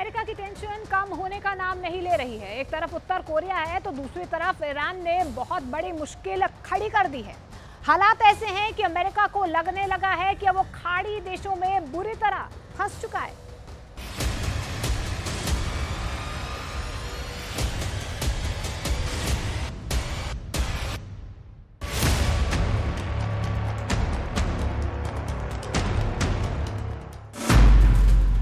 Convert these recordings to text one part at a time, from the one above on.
America की tension कम होने का नाम नहीं ले रही है। एक तरफ उत्तर कोरिया है तो दूसरी तरफ ईरान ने बहुत बड़ी मुश्किल खड़ी कर दी है। हालात ऐसे हैं कि अमेरिका को लगने लगा है कि वो खाड़ी देशों में बुरी तरह फंस चुका है।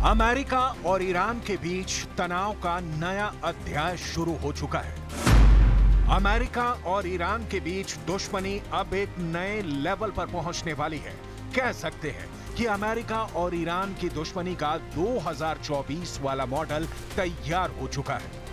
अमेरिका और ईरान के बीच तनाव का नया अध्याय शुरू हो चुका है। अमेरिका और ईरान के बीच दुश्मनी अब एक नए लेवल पर पहुंचने वाली है। कह सकते हैं कि अमेरिका और ईरान की दुश्मनी का 2024 वाला मॉडल तैयार हो चुका है।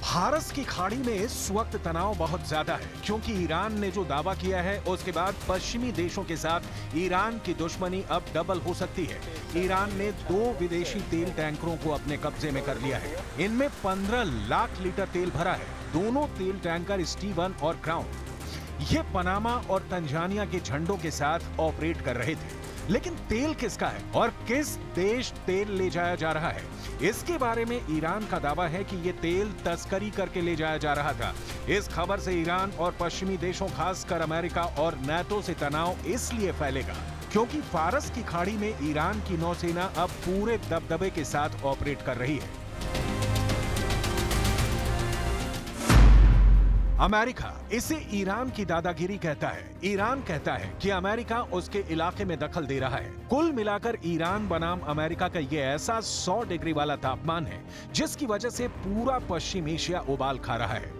फारस की खाड़ी में इस वक्त तनाव बहुत ज्यादा है, क्योंकि ईरान ने जो दावा किया है उसके बाद पश्चिमी देशों के साथ ईरान की दुश्मनी अब डबल हो सकती है। ईरान ने 2 विदेशी तेल टैंकरों को अपने कब्जे में कर लिया है। इनमें 15 लाख लीटर तेल भरा है। दोनों तेल टैंकर स्टीवन और क्राउन ये पनामा और तंजानिया के झंडों के साथ ऑपरेट कर रहे थे। लेकिन तेल किसका है और किस देश तेल ले जाया जा रहा है, इसके बारे में ईरान का दावा है कि ये तेल तस्करी करके ले जाया जा रहा था। इस खबर से ईरान और पश्चिमी देशों, खासकर अमेरिका और नाटो से तनाव इसलिए फैलेगा क्योंकि फारस की खाड़ी में ईरान की नौसेना अब पूरे दबदबे के साथ ऑपरेट कर रही है। अमेरिका इसे ईरान की दादागिरी कहता है। ईरान कहता है कि अमेरिका उसके इलाके में दखल दे रहा है। कुल मिलाकर ईरान बनाम अमेरिका का ये ऐसा 100 डिग्री वाला तापमान है जिसकी वजह से पूरा पश्चिम एशिया उबाल खा रहा है।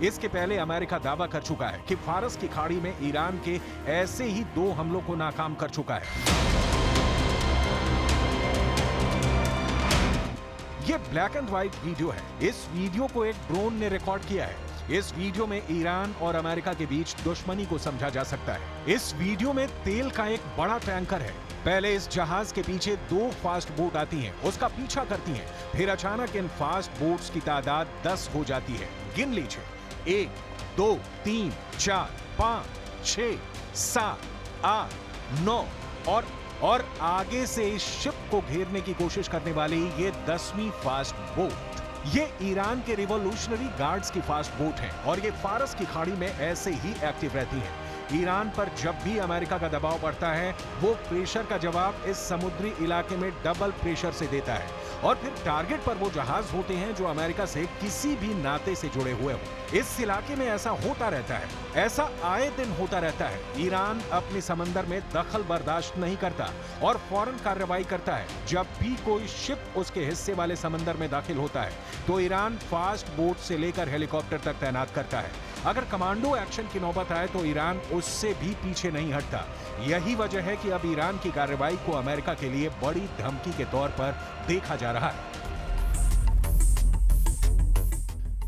इसके पहले अमेरिका दावा कर चुका है कि फारस की खाड़ी में ईरान के ऐसे ही 2 हमलों को नाकाम कर चुका है। ये ब्लैक एंड व्हाइट वीडियो है। इस वीडियो को एक ड्रोन ने रिकॉर्ड किया है। इस वीडियो में ईरान और अमेरिका के बीच दुश्मनी को समझा जा सकता है। इस वीडियो में तेल का एक बड़ा टैंकर है। पहले इस जहाज के पीछे 2 फास्ट बोट आती हैं, उसका पीछा करती हैं। फिर अचानक इन फास्ट बोट्स की तादाद 10 हो जाती है। गिन लीजिए, 1 2 3 4 5 6 7 8 9 और आगे से इस शिप को घेरने की कोशिश करने वाली ये 10वीं फास्ट बोट। ये ईरान के रिवॉल्यूशनरी गार्ड्स की फास्ट बोट है और ये फारस की खाड़ी में ऐसे ही एक्टिव रहती हैं। ईरान पर जब भी अमेरिका का दबाव बढ़ता है, वो प्रेशर का जवाब इस समुद्री इलाके में डबल प्रेशर से देता है और फिर टारगेट पर वो जहाज होते हैं जो अमेरिका से किसी भी नाते से जुड़े हुए हो। इस इलाके में ऐसा होता रहता है, ऐसा आए दिन होता रहता है। ईरान अपने समंदर में दखल बर्दाश्त नहीं करता और फौरन कार्रवाई करता है। जब भी कोई शिप उसके हिस्से वाले समंदर में दाखिल होता है तो ईरान फास्ट बोट से लेकर हेलीकॉप्टर तक तैनात करता है। अगर कमांडो एक्शन की नौबत आए तो ईरान उससे भी पीछे नहीं हटता। यही वजह है कि अब ईरान की कार्रवाई को अमेरिका के लिए बड़ी धमकी के तौर पर देखा जा रहा है।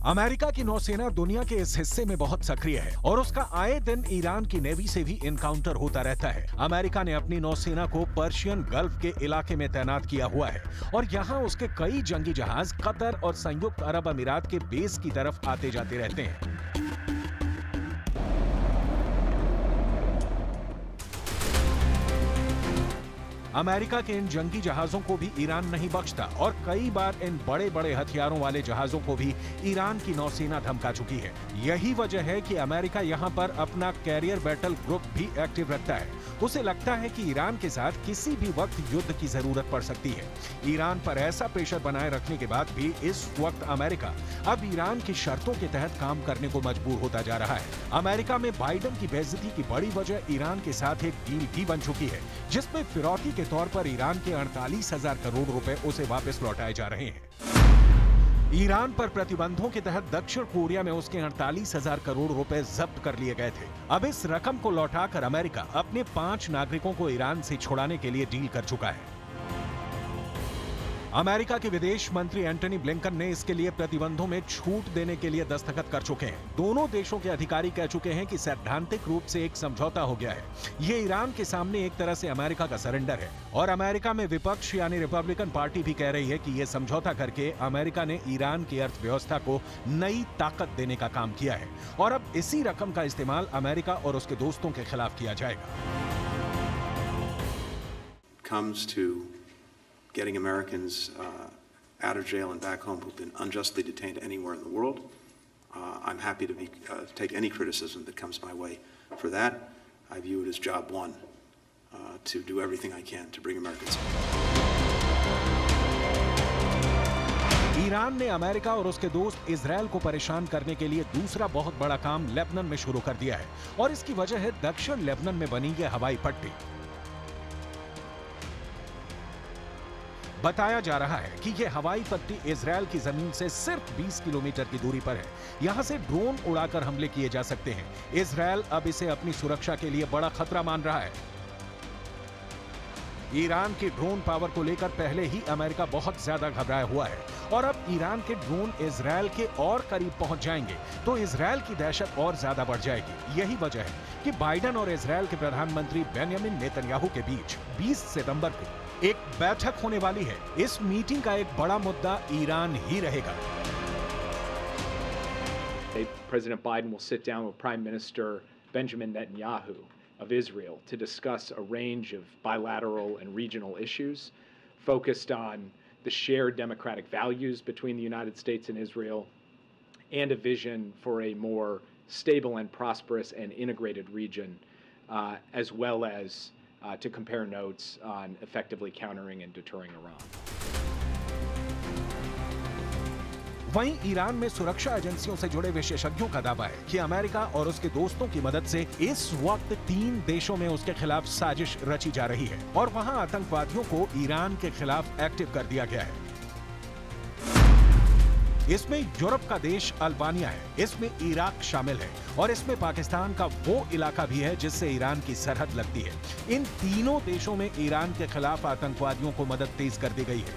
अमेरिका की नौसेना दुनिया के इस हिस्से में बहुत सक्रिय है और उसका आए दिन ईरान की नेवी से भी इनकाउंटर होता रहता है। अमेरिका ने अपनी नौसेना को पर्शियन गल्फ के इलाके में तैनात किया हुआ है और यहाँ उसके कई जंगी जहाज कतर और संयुक्त अरब अमीरात के बेस की तरफ आते जाते रहते हैं। अमेरिका के इन जंगी जहाजों को भी ईरान नहीं बख्शता और कई बार इन बड़े बड़े हथियारों वाले जहाजों को भी ईरान की नौसेना धमका चुकी है। यही वजह है कि अमेरिका यहां पर अपना कैरियर बैटल ग्रुप भी एक्टिव रखता है। उसे लगता है कि ईरान के साथ किसी भी वक्त युद्ध की जरूरत पड़ सकती है। ईरान पर ऐसा प्रेशर बनाए रखने के बाद भी इस वक्त अमेरिका अब ईरान की शर्तों के तहत काम करने को मजबूर होता जा रहा है। अमेरिका में बाइडेन की बेइज्जती की बड़ी वजह ईरान के साथ एक डील भी बन चुकी है, जिसमें फिरौती के तौर पर ईरान के 48,000 करोड़ रुपए उसे वापस लौटाए जा रहे हैं। ईरान पर प्रतिबंधों के तहत दक्षिण कोरिया में उसके 48,000 करोड़ रुपए जब्त कर लिए गए थे। अब इस रकम को लौटाकर अमेरिका अपने 5 नागरिकों को ईरान से छुड़ाने के लिए डील कर चुका है। अमेरिका के विदेश मंत्री एंटनी ब्लिंकन ने इसके लिए प्रतिबंधों में छूट देने के लिए दस्तखत कर चुके हैं। दोनों देशों के अधिकारी कह चुके हैं कि सैद्धांतिक रूप से एक समझौता हो गया है। ये ईरान के सामने एक तरह से अमेरिका का सरेंडर है और अमेरिका में विपक्ष यानी रिपब्लिकन पार्टी भी कह रही है कि ये समझौता करके अमेरिका ने ईरान की अर्थव्यवस्था को नई ताकत देने का काम किया है और अब इसी रकम का इस्तेमाल अमेरिका और उसके दोस्तों के खिलाफ किया जाएगा। comes to getting Americans out of jail and back home who've been unjustly detained anywhere in the world, I'm happy to take any criticism that comes my way for that. I view it as job one, to do everything I can to bring Americans home. Iran ने America और उसके दोस्त Israel को परेशान करने के लिए दूसरा बहुत बड़ा काम लेबनान में शुरू कर दिया है और इसकी वजह है दक्षिण लेबनान में बनी ये हवाई पट्टी। बताया जा रहा है कि यह हवाई पट्टी इजरायल की जमीन से सिर्फ 20 किलोमीटर की दूरी पर है। यहां से ड्रोन उड़ाकर हमले किए जा सकते हैं। इजरायल अब इसे अपनी सुरक्षा के लिए बड़ा खतरा मान रहा है। ईरान की ड्रोन पावर को लेकर पहले ही अमेरिका बहुत ज्यादा घबराया हुआ है और अब ईरान के ड्रोन इजरायल के और करीब पहुंच जाएंगे तो इजरायल की दहशत और ज्यादा बढ़ जाएगी। यही वजह है कि बाइडेन और इजरायल के प्रधानमंत्री बेंजामिन नेतन्याहू के बीच 20 सितंबर को एक बैठक होने वाली है। इस मीटिंग का एक बड़ा मुद्दा ईरान ही रहेगा। President Biden will sit down with Prime Minister Benjamin Netanyahu of Israel to discuss a range of bilateral and regional issues focused on the shared democratic values between the United States and Israel and a vision for a more stable and prosperous and integrated region, as well as to compare notes on effectively countering and deterring Iran. वहीं Iran में सुरक्षा एजेंसियों से जुड़े विशेषज्ञों का दावा है कि अमेरिका और उसके दोस्तों की मदद से इस वक्त 3 देशों में उसके खिलाफ साजिश रची जा रही है और वहां आतंकवादियों को ईरान के खिलाफ एक्टिव कर दिया गया है। इसमें यूरोप का देश अल्बानिया है, इसमें इराक शामिल है और इसमें पाकिस्तान का वो इलाका भी है जिससे ईरान की सरहद लगती है। इन तीनों देशों में ईरान के खिलाफ आतंकवादियों को मदद तेज कर दी गई है।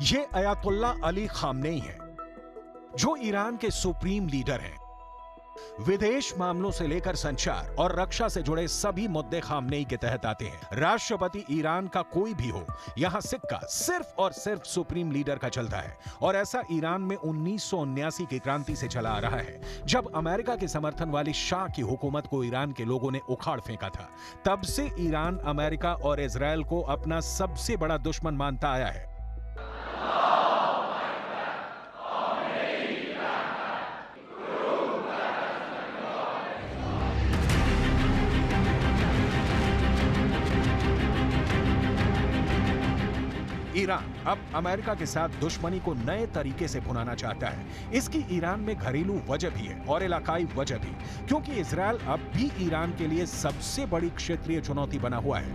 ये अयातुल्ला अली खामनेई हैं, जो ईरान के सुप्रीम लीडर हैं। विदेश मामलों से लेकर संचार और रक्षा से जुड़े सभी मुद्दे खामनेई के तहत आते हैं। राष्ट्रपति ईरान का कोई भी हो, यहां सिक्का सिर्फ और सिर्फ सुप्रीम लीडर का चलता है और ऐसा ईरान में 1979 की क्रांति से चला आ रहा है, जब अमेरिका के समर्थन वाली शाह की हुकूमत को ईरान के लोगों ने उखाड़ फेंका था। तब से ईरान अमेरिका और इजरायल को अपना सबसे बड़ा दुश्मन मानता आया है। ईरान अब अमेरिका के साथ दुश्मनी को नए तरीके से भुनाना चाहता है। इसकी ईरान में घरेलू वजह भी है और इलाकाई वजह भी, क्योंकि इजरायल अब भी ईरान के लिए सबसे बड़ी क्षेत्रीय चुनौती बना हुआ है।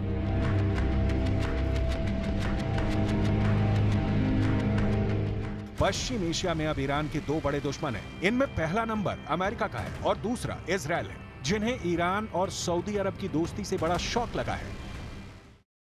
पश्चिम एशिया में अब ईरान के 2 बड़े दुश्मन हैं। इनमें पहला नंबर अमेरिका का है और दूसरा इजरायल है, जिन्हें ईरान और सऊदी अरब की दोस्ती से बड़ा शौक लगा है।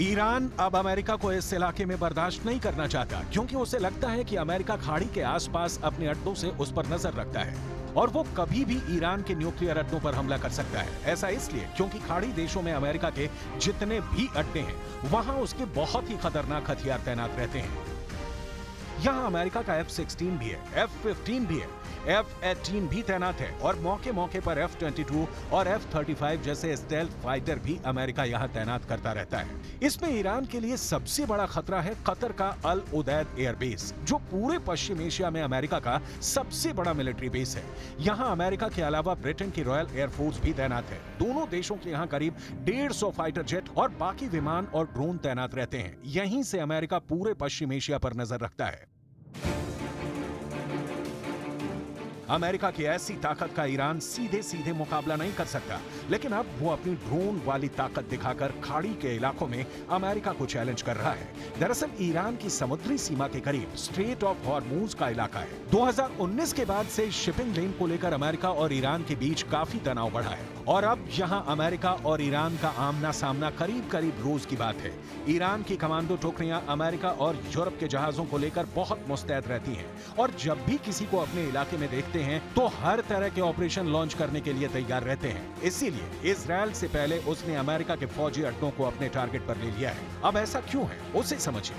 ईरान अब अमेरिका को इस इलाके में बर्दाश्त नहीं करना चाहता, क्योंकि उसे लगता है कि अमेरिका खाड़ी के आसपास अपने अड्डों से उस पर नजर रखता है और वो कभी भी ईरान के न्यूक्लियर अड्डों पर हमला कर सकता है। ऐसा इसलिए क्योंकि खाड़ी देशों में अमेरिका के जितने भी अड्डे हैं, वहां उसके बहुत ही खतरनाक हथियार तैनात रहते हैं। यहाँ अमेरिका का F-16 भी है, F-15 भी है, F-18 भी तैनात है और मौके मौके पर F-22 और F-35 जैसे स्टेल्थ फाइटर भी अमेरिका यहाँ तैनात करता रहता है। इसमें ईरान के लिए सबसे बड़ा खतरा है कतर का अल उदैद एयरबेस, जो पूरे पश्चिम एशिया में अमेरिका का सबसे बड़ा मिलिट्री बेस है। यहाँ अमेरिका के अलावा ब्रिटेन की रॉयल एयरफोर्स भी तैनात है। दोनों देशों के यहाँ करीब 150 फाइटर जेट और बाकी विमान और ड्रोन तैनात रहते हैं। यहीं से अमेरिका पूरे पश्चिम एशिया पर नजर रखता है। अमेरिका की ऐसी ताकत का ईरान सीधे सीधे मुकाबला नहीं कर सकता, लेकिन अब वो अपनी ड्रोन वाली ताकत दिखाकर खाड़ी के इलाकों में अमेरिका को चैलेंज कर रहा है। दरअसल ईरान की समुद्री सीमा के करीब स्ट्रेट ऑफ हॉर्मूज का इलाका है। 2019 के बाद से शिपिंग लेन को लेकर अमेरिका और ईरान के बीच काफी तनाव बढ़ा है और अब यहाँ अमेरिका और ईरान का आमना सामना करीब करीब रोज की बात है। ईरान की कमांडो टुकड़ियां अमेरिका और यूरोप के जहाजों को लेकर बहुत मुस्तैद रहती हैं और जब भी किसी को अपने इलाके में देखते हैं तो हर तरह के ऑपरेशन लॉन्च करने के लिए तैयार रहते हैं। इसीलिए इजराइल से पहले उसने अमेरिका के फौजी अड्डों को अपने टारगेट पर ले लिया है। अब ऐसा क्यों है, उसे समझिए।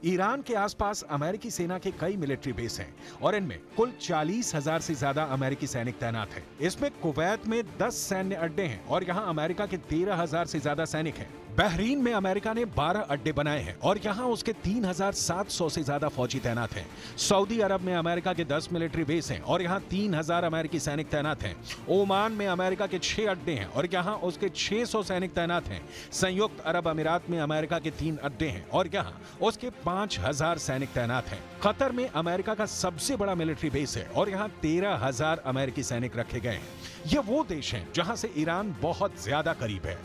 ईरान के आसपास अमेरिकी सेना के कई मिलिट्री बेस हैं और इनमें कुल 40,000 से ज्यादा अमेरिकी सैनिक तैनात हैं। इसमें कुवैत में 10 सैन्य अड्डे हैं और यहाँ अमेरिका के 13,000 से ज्यादा सैनिक हैं। बहरीन में अमेरिका ने 12 अड्डे बनाए हैं और यहाँ उसके 3,700 से ज्यादा फौजी तैनात हैं। सऊदी अरब में अमेरिका के 10 मिलिट्री बेस हैं और यहाँ 3,000 अमेरिकी सैनिक तैनात हैं। ओमान में अमेरिका के 6 अड्डे हैं और यहाँ उसके 600 सैनिक तैनात हैं। संयुक्त अरब अमीरात में अमेरिका के 3 अड्डे हैं और यहाँ उसके 5,000 सैनिक तैनात हैं। कतर में अमेरिका का सबसे बड़ा मिलिट्री बेस है और यहाँ 13,000 अमेरिकी सैनिक रखे गए हैं। ये वो देश हैं जहाँ से ईरान बहुत ज्यादा करीब है।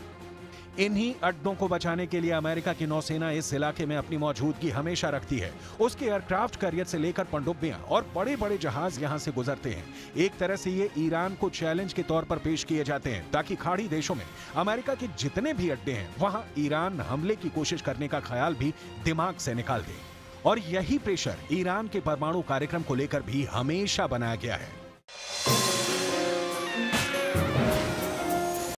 इन्हीं अड्डों को बचाने के लिए अमेरिका की नौसेना इस इलाके में अपनी मौजूदगी हमेशा रखती है। उसके एयरक्राफ्ट कैरियर से लेकर पनडुब्बियां और बड़े बड़े जहाज यहां से गुजरते हैं। एक तरह से ये ईरान को चैलेंज के तौर पर पेश किए जाते हैं ताकि खाड़ी देशों में अमेरिका के जितने भी अड्डे हैं वहां ईरान हमले की कोशिश करने का ख्याल भी दिमाग से निकाल दे। और यही प्रेशर ईरान के परमाणु कार्यक्रम को लेकर भी हमेशा बनाया गया है।